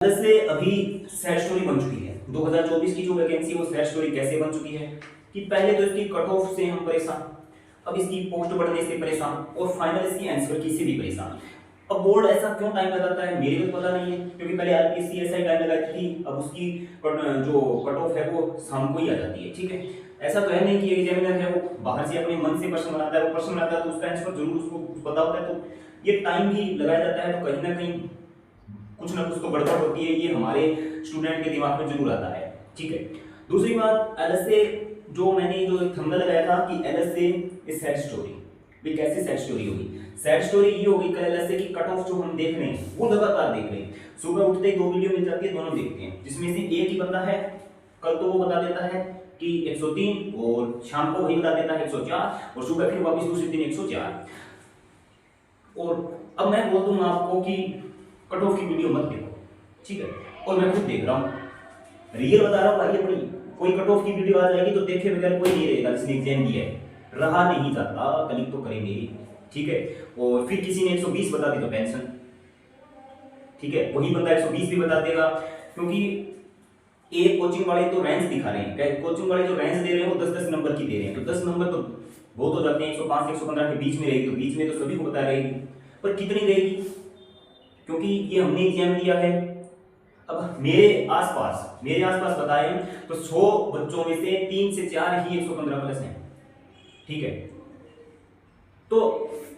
से अभी sad story बन चुकी है। 2024 की जो वैकेंसी है वो सैड स्टोरी कैसे बन चुकी है कि पहले तो इसकी कट ऑफ से हम परेशान, अब इसकी पोस्ट बढ़ने से परेशान और फाइनल इसकी आंसर की से भी परेशान। अब बोर्ड ऐसा क्यों टाइम लगाता है मेरे को पता नहीं है, क्योंकि पहले आरपीएससी ऐसा ही टाइम लगाती थी, अब उसकी जो कट ऑफ है वो शाम को ही आ जाती है। ठीक है, ऐसा तो है नहीं कि एग्जामिनर है वो बाहर से अपने मन से प्रश्न बनाता है, वो प्रश्न बनाता है तो उसका आंसर जरूर उसको पता होता है, तो ये टाइम भी लगाया जाता है, तो कहीं ना कहीं कुछ ना कुछ तो गड़बड़ होती है, ये हमारे स्टूडेंट के दिमाग में जरूर आता है। ठीक है, दूसरी बात एलएसए जो मैंने जो थंबनेल लगाया था कि एलएसए इज सैड स्टोरी, भी कैसे सैड स्टोरी होगी? सैड स्टोरी ये होगी कल एलएसए की कट ऑफ जो हम देख रहे हैं वो लगातार देख रहे हैं, सुबह उठते ही 2 वीडियो मिल जाती है, दोनों देखते हैं, जिसमें से एक ही बंदा है कल तो वो बता देता है कि 103 और शाम को वही बता देता है 104 और सुबह फिर वापस दूसरे दिन 104। और अब मैं बोल दूंगा आपको कि कट ऑफ की वीडियो मत देखो, ठीक है, और मैं खुद देख रहा हूँ, रियल बता रहा हूँ भाई, अपनी कोई कट ऑफ की वीडियो आ जाएगी तो देखे बगैर कोई नहीं रहेगा जिसने एग्जाम दिया है, रहा नहीं जाता, क्लिक तो करेंगे ही। ठीक है, और फिर किसी ने 120 बता दी तो टेंशन, ठीक है, वही बंदा 120 भी बता देगा, क्योंकि एक कोचिंग वाले तो रैंक दिखा रहे हैं, कोचिंग वाले जो रैंक दे रहे हैं वो 10-10 नंबर की दे रहे हैं, तो 10 नंबर तो बहुत हो जाते हैं, 105 से 115 के बीच में रहेगी, तो बीच में तो सभी को बता रहेगी, पर कितनी रहेगी, क्योंकि ये हमने एग्जाम दिया है। अब मेरे आसपास बताएं तो 100 बच्चों में से 3 से 4 ही 115 प्लस हैं। ठीक है, तो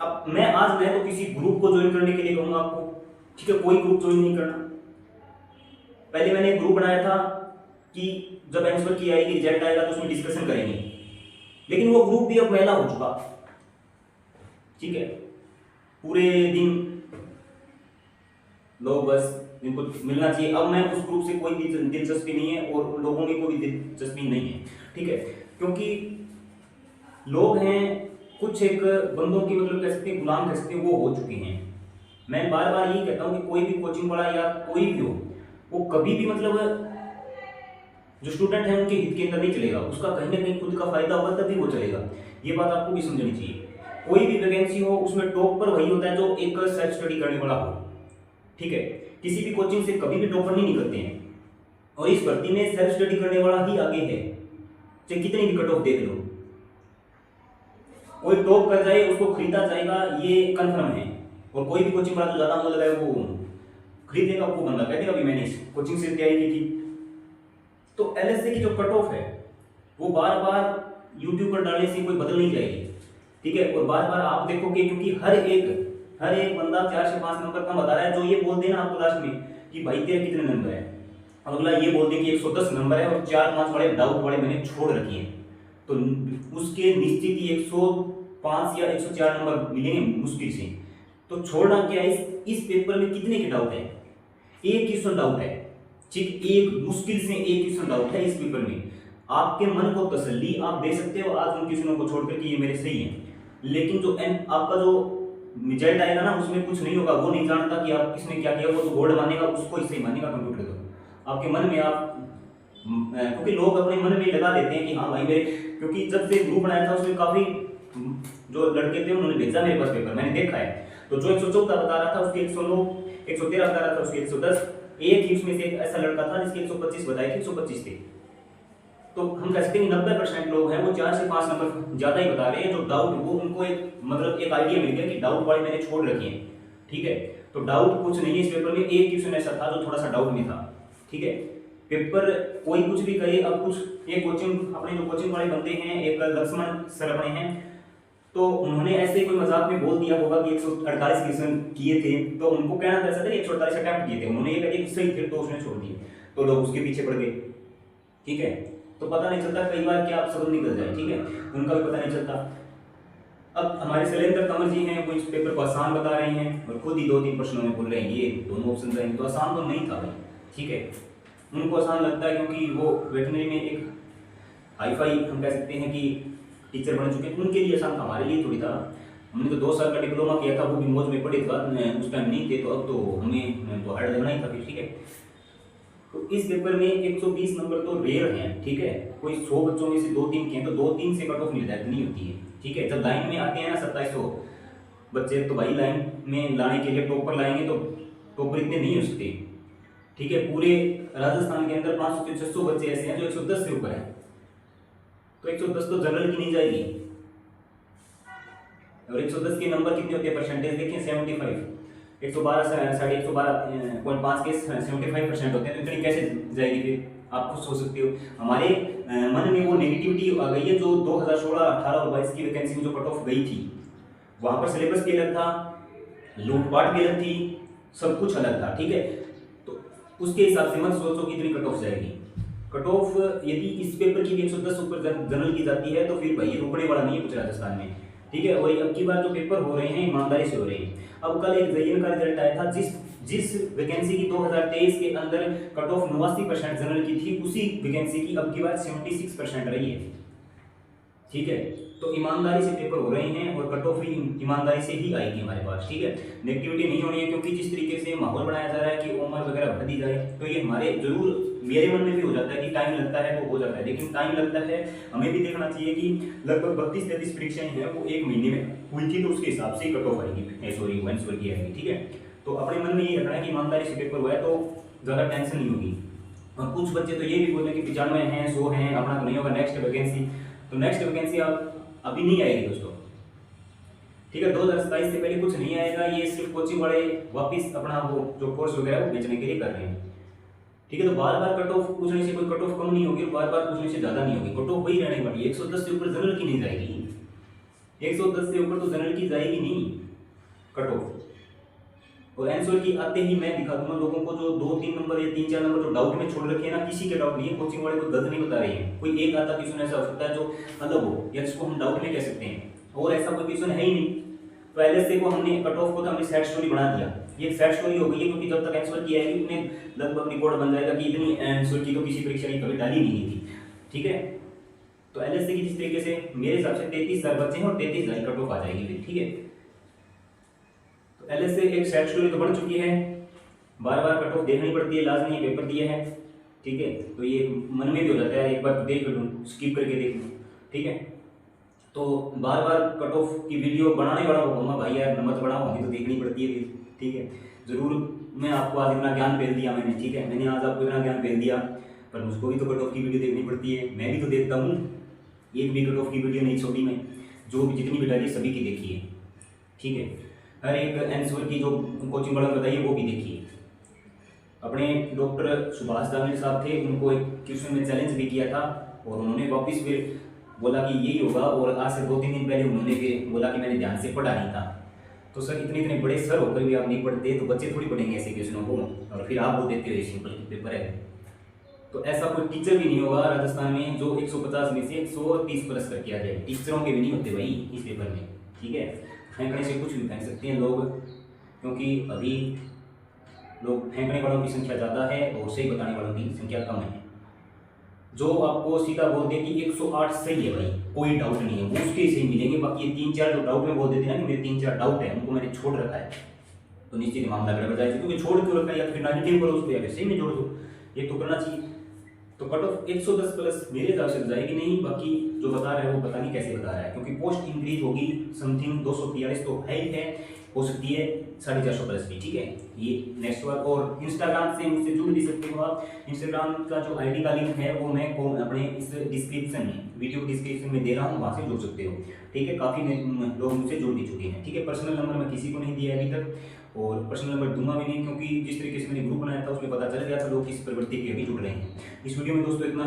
अब मैं तो किसी ग्रुप को ज्वाइन करने के लिए कहूंगा आपको, ठीक है, कोई ग्रुप ज्वाइन नहीं करना। पहले मैंने एक ग्रुप बनाया था कि जब आंसर की आएगी, रिजल्ट आएगा तो उसमें डिस्कशन करेंगे, लेकिन वो ग्रुप भी अब मैला हो चुका। ठीक है, पूरे दिन लोग बस इनको मिलना चाहिए, अब मैं उस ग्रुप से कोई दिलचस्पी नहीं है और उन लोगों की कोई दिलचस्पी नहीं है। ठीक है, क्योंकि लोग हैं कुछ एक बंदों की मतलब कह सकते हैं गुलाम कह सकते हैं वो हो चुके हैं। मैं बार बार यही कहता हूँ कि कोई भी कोचिंग वाला या कोई भी हो वो कभी भी मतलब जो स्टूडेंट है उनके हित के अंदर नहीं चलेगा, उसका कहीं ना कहीं खुद का फायदा होगा तभी वो चलेगा, ये बात आपको भी समझनी चाहिए। कोई भी वैकेंसी हो उसमें टॉप पर वही होता है जो एक सेल्फ स्टडी करने वाला हो। ठीक है, किसी भी कोचिंग से कभी भी टॉपर नहीं निकलते हैं, और इस भर्ती में सेल्फ स्टडी करने वाला ही आगे है, चाहे कितनी भी कट ऑफ देख लो, कोई टॉप कर जाए उसको खरीदा जाएगा ये कंफर्म है, और कोई भी कोचिंग वाला जो ज्यादा मूल्य लगाए वो खरीदेगा, वो बंदा कहेगा भी मैंने कोचिंग से तैयारी की थी। तो एलएसए की जो कट ऑफ है वो बार बार यूट्यूब पर डालने से कोई बदल नहीं जाएगी। ठीक है, और बार बार आप देखोगे क्योंकि हर एक बंदा 4 से 5 नंबर कम बता रहा है, जो ये बोल देना आपको लास्ट में कि भाई तेरे कितने नंबर है, अगला ये बोल दे कि 110 नंबर है और 4-5 वाले डाउट वाले मैंने छोड़ रखे हैं, तो उसके निश्चित ही 105 या 104 नंबर मिलेंगे मुश्किल से। तो छोड़ना क्या है, इस पेपर में कितने के डाउट है? एक क्वेश्चन डाउट है, ठीक, एक मुश्किल से एक क्वेश्चन डाउट है इस पेपर में। आपके मन को तसल्ली आप दे सकते हो आज उन क्वेश्चनों को छोड़कर कि ये मेरे सही है, लेकिन जो आपका जो रिजल्ट आएगा ना उसमें कुछ नहीं होगा, वो नहीं जानता कि आप किसने क्या किया, वो तो बोर्ड मानेगा उसको ही सही मानेगा कंप्यूटर को। आपके मन में आप क्योंकि लोग अपने मन में लगा देते हैं कि हाँ भाई मेरे, क्योंकि जब से ग्रुप बनाया था उसमें काफी जो लड़के थे उन्होंने भेजा मेरे पास पेपर, मैंने देखा है, तो जो 114 बता रहा था उसके 109, 113 बता रहा था उसके 110, एक ही उसमें से एक ऐसा लड़का था जिसके 125 बताए थे, 125 थे। तो हम कह सकते हैं 90% लोग हैं वो 4 से 5 नंबर ज्यादा ही बता रहे हैं, जो डाउट वो उनको एक मतलब एक आइडिया मिल गया कि डाउट वाले मैंने छोड़ रखे हैं। ठीक है, तो डाउट कुछ नहीं है इस पेपर में, एक क्वेश्चन ऐसा था जो थोड़ा सा डाउट में था। ठीक है, पेपर कोई कुछ भी करे, अब कुछ एक कोचिंग अपने जो कोचिंग वाले बंदे हैं, एक लक्ष्मण सर अपने हैं, तो उन्होंने ऐसे कोई मजाक में बोल दिया होगा कि 148 क्वेश्चन किए थे, तो उनको कहना था 148 अटेम्प्ट किए थे, उन्होंने ये कहा सही थे तो उसने छोड़ दिए, तो लोग उसके पीछे पड़ गए। ठीक है, तो पता नहीं चलता कई बार क्या आप सब निकल जाए, ठीक है, उनका भी पता नहीं चलता। अब हमारे शैलेंद्र कंवर जी हैं वो इस पेपर को आसान बता रहे हैं और खुद ही 2-3 प्रश्नों में बोल रहे हैं ये दोनों ऑप्शन रहेंगे, तो आसान तो नहीं था भाई। ठीक है, उनको आसान लगता है क्योंकि वो वेटनरी में एक हाईफाई हम कह सकते हैं कि टीचर बन चुके हैं, उनके लिए आसान था, हमारे लिए थोड़ी था। हमने तो 2 साल का डिप्लोमा किया था, वो भी मौज में पढ़े था, उस टाइम नहीं थे, तो अब तो हमें तो हार्ड लगना ही था फिर। ठीक है, तो इस पेपर में 120 नंबर तो रेयर हैं। ठीक है, कोई 100 बच्चों में से 2-3 के हैं, तो 2-3 से कट ऑफ निर्धारित नहीं होती है। ठीक है, जब लाइन में आते हैं ना 2700 बच्चे, तो भाई लाइन में लाने के लिए टॉपर लाएंगे तो टॉपर इतने नहीं हो सकते, ठीक है, पूरे राजस्थान के अंदर 500 से 600 बच्चे ऐसे हैं जो 110 से ऊपर हैं, तो 110 तो जनरल की नहीं जाएगी। और 110 के नंबर कितने होते हैं, परसेंटेज देखें 75, 112 साढ़े 112.5 के 75% होते हैं, तो इतनी कैसे जाएगी फिर, आप खुद सोच सकते हो। हमारे मन में वो नेगेटिविटी आ गई है जो 2016, 18 और 22 की वैकेंसी में जो कट ऑफ गई थी, वहां पर सिलेबस भी अलग था, लूटपाट भी अलग थी, सब कुछ अलग था, ठीक है। तो उसके हिसाब से मत सोचो कि इतनी कट ऑफ जाएगी। कट ऑफ यदि इस पेपर की भी 110 ऊपर जनरल की जाती है तो फिर भाई रुकने वाला नहीं है कुछ राजस्थान में, ठीक है। और अब की बार जो पेपर हो रहे हैं ईमानदारी से हो रहे हैं। अब कल एक जयन का रिजल्ट आया था, जिस वैकेंसी की 2023 के अंदर कट ऑफ 89% जनरल की थी, उसी वैकेंसी की अब की बार 76% रही है, ठीक है। तो ईमानदारी से पेपर हो रहे हैं और कट ऑफ भी ईमानदारी से ही आएगी हमारे पास, ठीक है। नेगेटिविटी नहीं होनी है, क्योंकि जिस तरीके से माहौल बनाया जा रहा है कि उम्र वगैरह बढ़ दी जाए, तो ये हमारे जरूर मेरे मन में भी हो जाता है कि टाइम लगता है तो हो जाता है, लेकिन टाइम लगता है हमें भी देखना चाहिए कि लगभग 32-33 परीक्षाएं हैं वो एक महीने में हुई थी, तो उसके हिसाब से कट ऑफ आएगी, सॉरी आंसर की आएगी, ठीक है। तो अपने मन में ये रखना है कि ईमानदारी से पेपर हुआ है तो ज़्यादा टेंशन नहीं होगी। और कुछ बच्चे तो ये भी बोलते हैं कि 95 हैं, 100 हैं, अपना तो नहीं होगा नेक्स्ट वैकेंसी, तो नेक्स्ट वैकेंसी आप अभी नहीं आएगी दोस्तों, ठीक है। 2027 से पहले कुछ नहीं आएगा, ये सिर्फ कोचिंग वाले वापस अपना वो जो कोर्स वगैरह वो बेचने के लिए कर रहे हैं, ठीक है। तो बार बार कट ऑफ पूछने से कोई कट ऑफ कम नहीं होगी, बार बार पूछने से ज्यादा नहीं होगी, कट ऑफ वही रहने वाली है। 110 से ऊपर जनरल की नहीं जाएगी, 110 से ऊपर तो जनरल की जाएगी नहीं कट ऑफ। और आंसर की आते ही मैं दिखा दूंगा लोगों को जो 2-3 नंबर या 3-4 नंबर जो डाउट में छोड़ रखे हैं ना, किसी के डाउट नहीं है, कोचिंग वाले कोई गलत नहीं बता रहे हैं, कोई एक आधा क्वेश्चन ऐसा हो सकता है जो अलग हो या जिसको हम डाउट में कह सकते हैं, और ऐसा कोई क्वेश्चन है ही नहीं। तो एलएसए को हमने कट ऑफ को तो हमने सेट स्टोरी बना दिया, ये सेट स्टोरी हो गई है, क्योंकि जब तक आंसर की आएगी उन्हें लगभग रिकॉर्ड बन जाएगा कि इतनी आंसर की तो किसी परीक्षा की कभी डाली नहीं थी, ठीक है। तो एलएसए की जिस तरीके से मेरे हिसाब से 33,000 बच्चे हैं और 33,000 कट ऑफ आ जाएगी फिर, ठीक है। तो एलएसए एक सेट स्टोरी तो बन चुकी है, बार बार कट ऑफ देखनी पड़ती है, लाजमी ये पेपर दिया है, ठीक है। तो ये मन में भी हो जाता है एक बार देख लूँ, स्किप करके देख लूँ, ठीक है। तो बार बार कट ऑफ की वीडियो बनाने वाला होगा भाई यार, मत बनाओ, हमें तो देखनी पड़ती है, ठीक है। जरूर मैं आपको आज इतना ज्ञान फेल दिया मैंने, ठीक है, मैंने आज आपको इतना ज्ञान फेल दिया, पर मुझको भी तो कट ऑफ की वीडियो देखनी पड़ती है, मैं भी तो देखता हूँ, एक भी कट ऑफ की वीडियो नहीं छोड़ी मैं, जो भी जितनी भी डाली सभी की देखी है, ठीक है। हर एक आंसर की जो कोचिंग वाला बताइए वो भी देखिए। अपने डॉक्टर सुभाष दामिनी साहब थे, उनको एक क्वेश्चन में चैलेंज भी किया था और उन्होंने वापस फिर बोला कि यही होगा, और आज से 2-3 दिन पहले उन्होंने फिर बोला कि मैंने ध्यान से पढ़ा नहीं था। तो सर इतने इतने बड़े सर होकर भी आप नहीं पढ़ते तो बच्चे थोड़ी पढ़ेंगे ऐसे क्वेश्चनों को, और फिर आप बोल देते हो ये सिंपल पेपर है। तो ऐसा कोई टीचर भी नहीं होगा राजस्थान में जो 150 में से 130 प्लस करके आ जाए, टीचरों के भी नहीं होते भाई इस पेपर में, ठीक है। फेंकने से कुछ भी फेंक सकते हैं लोग, क्योंकि अभी लोग फेंकने वालों की संख्या ज़्यादा है और सही बताने वालों की संख्या कम है। जो आपको सीधा बोल दे कि 108 सही है भाई, कोई डाउट नहीं है, वो उसके सही मिलेंगे। बाकी ये 3-4 जो डाउट में बोल देते हैं ना कि मेरे 3-4 डाउट है, उनको मैंने छोड़ रखा है, तो निश्चित मामला गड़बड़ जाएगा, क्योंकि छोड़ क्यों रखा है, या फिर नेगेटिव करो उसको या फिर सही में जोड़ दो, ये तो करना चाहिए। तो कट ऑफ 110 प्लस मेरे हिसाब से जाएगी नहीं, बाकी जो बता रहा है वो पता नहीं कैसे बता रहा है, क्योंकि पोस्ट इंक्रीज होगी समथिंग 243 तो है ही है, हो सकती है 450 प्लस भी, ठीक है। ये नेक्स्ट बार। और इंस्टाग्राम से मुझसे जुड़ भी सकते हो आप, इंस्टाग्राम का जो आईडी का लिंक है वो मैं अपने इस डिस्क्रिप्शन में, वीडियो डिस्क्रिप्शन में दे रहा हूँ, वहाँ से जुड़ सकते हो, ठीक है। काफ़ी लोग मुझसे जुड़ भी चुके हैं, ठीक है। पर्सनल नंबर मैं किसी को नहीं दिया अभी तक, और पर्सनल नंबर दूंगा भी नहीं, क्योंकि जिस तरीके से मैंने ग्रुप बनाया था उसमें पता चल गया था लोग किस प्रवृत्ति के अभी जुड़ रहे हैं। इस वीडियो में दोस्तों इतना